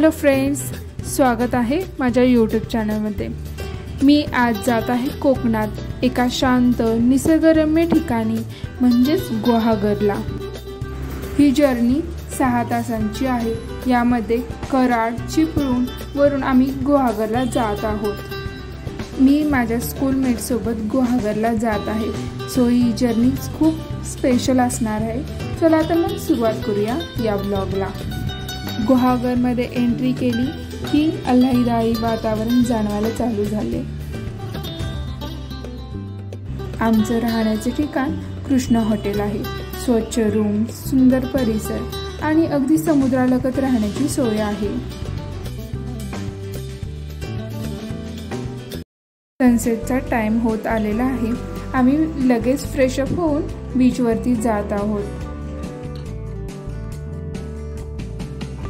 Hello friends, स्वागत आहे माझ्या यूट्यूब चॅनलमध्ये। मी आज जात आहे कोकणात एका शांत निसर्गरम्य ठिकाणी म्हणजेच गुहागरला। ही जर्नी 6 तासांची आहे। यामध्ये कराड चिपळूण वरून आम्ही गुहागरला जात आहोत। मी माझ्या स्कूलमेट सोबत गुहागरला जात आहे। सो ही जर्नी खूप स्पेशल असणार आहे। चला तर मग सुरुवात करूया या ब्लॉगला। गुहागर मध्ये एंट्री केली की आल्हादाई वातावरण जाणवायला चालू झाले। आमचं राहण्याचे ठिकाण कृष्णा हॉटेल आहे। स्वच्छ रूम, सुंदर परिसर आणि अगदी समुद्रालगत राहण्याची सोय आहे। सनसेटचा टाइम होत आलेला आहे। आम्ही लगेच फ्रेश अप होऊन बीच वरती जात आहोत।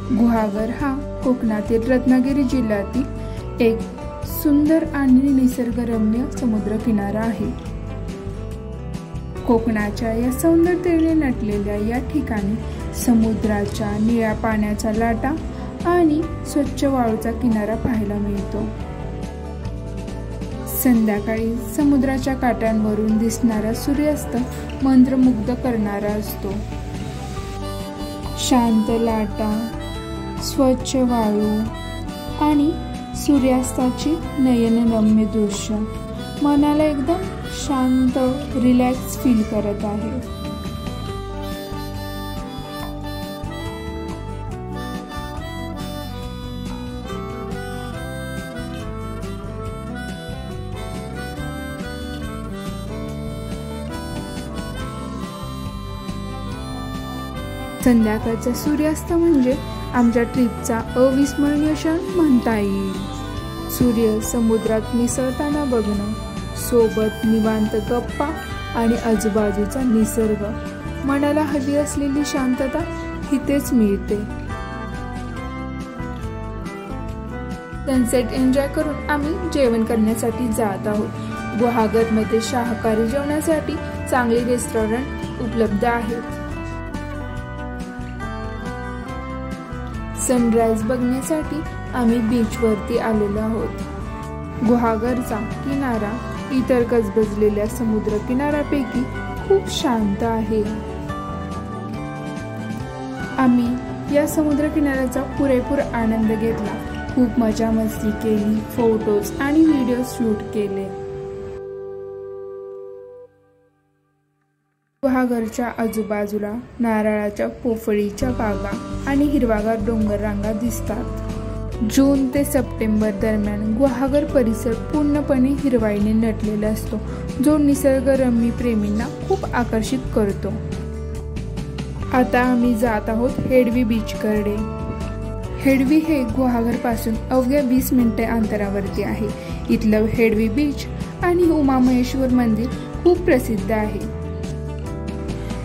गुहागर हा कोकणातील रत्नागिरी जिल्ह्यातील एक सुंदर आणि निसर्गरम्य समुद्र किनारा आहे। कोकणाच्या या सौंदर्याने नटलेल्या या ठिकाणी समुद्राच्या निळ्या पाण्याचा लाटा आणि स्वच्छ वाळूचा किनारा पाहायला मिळतो। संध्याकाळी समुद्राच्या काठांवरून दिसणारा सूर्यास्त मंत्रमुग्ध करणारा असतो। शांत लाटा, स्वच्छ वाळू आणि सूर्यास्ताची नयनरम्य दृश्य मनाला एकदम शांत, रिलॅक्स फील करत आहे। संध्याकाळचा सूर्यास्त म्हणजे आमच्या ट्रिपचा अविस्मरणीय क्षण म्हणता येईल। सूर्य समुद्रात मिसळताना बघणं, सोबत निवांत गप्पा आणि आजूबाजूचा निसर्ग, मनाला हवी असलेली शांतता इथेच मिळते। सनसेट एन्जॉय करून आम्ही जेवण करण्यासाठी जात आहोत। गुहागर मध्ये शाकाहारी जेवणासाठी चांगले रेस्टॉरंट उपलब्ध आहेत। सनराइज बघण्यासाठी आम्ही बीच वरती आलेलो आहोत। गुहागरचा किनारा इतर गजबजलेल्या समुद्र किनाऱ्यापैकी खूप शांत आहे। आम्ही या समुद्र किनाऱ्याचा पुरेपूर आनंद घेतला। खूप मजा मस्ती केली, फोटोज आणि व्हिडिओ शूट केले। गुहागरच्या आजूबाजूला नारळाच्या पोफळीच्या बागा आणि हिरवागार डोंगर रांगा दिसतात। जून ते सप्टेंबर दरम्यान गुहागर परिसर पूर्णपणे हिरवाईने नटलेला असतो, जो निसर्गरम्य प्रेमींना खूप आकर्षित करतो। आता आम्ही जात आहोत हेडवी बीचकडे। हेडवी हे गुहागर पासून अवघ्या 20 मिनिटे अंतरावरती आहे। इथलं हेडवी बीच आणि उमामहेश्वर मंदिर खूप प्रसिद्ध आहे।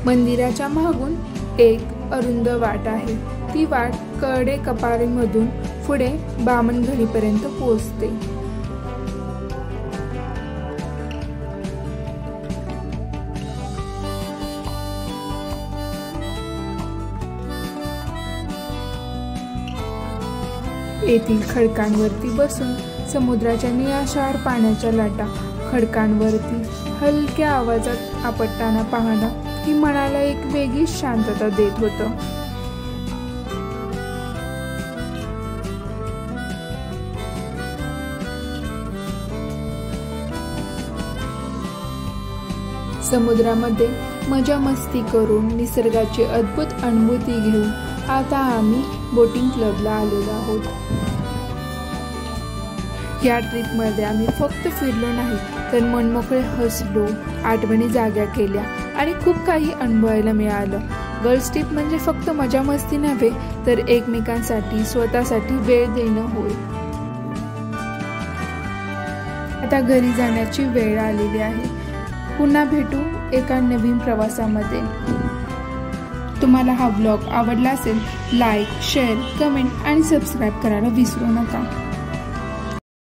मंदिराच्या मागून एक अरुंद वाट आहे। ती वाट कडे कपारीमधून पुढे बामणघडीपर्यंत पोहोचते। येथील खडकांवरती बसून समुद्राच्या निळाशार पाण्याच्या लाटा खडकांवरती हलक्या आवाजात आपटताना पाहणं ही मनाला एक वेगळी शांतता देत होतं। समुद्रामध्ये मजा मस्ती करून निसर्गाची अद्भुत अनुभूती घेऊन आता आम्ही बोटिंग क्लबला आलेलो आहोत। या ट्रिपमध्ये आम्ही फक्त फिरलो नाही तर मनमोकळे हसलो, आठवणी जाग्या केल्या आणि खूप काही अनुभवायला मिळालं। गर्ल्स ट्रिप म्हणजे फक्त मजा मस्ती नव्हे तर एकमेकांसाठी, स्वतःसाठी वेळ देणं होय। आता घरी जाण्याची वेळ आलेली आहे। पुन्हा भेटू एका नवीन प्रवासामध्ये। तुम्हाला हा ब्लॉग आवडला असेल लाईक, शेअर, कमेंट आणि सबस्क्राईब करायला विसरू नका।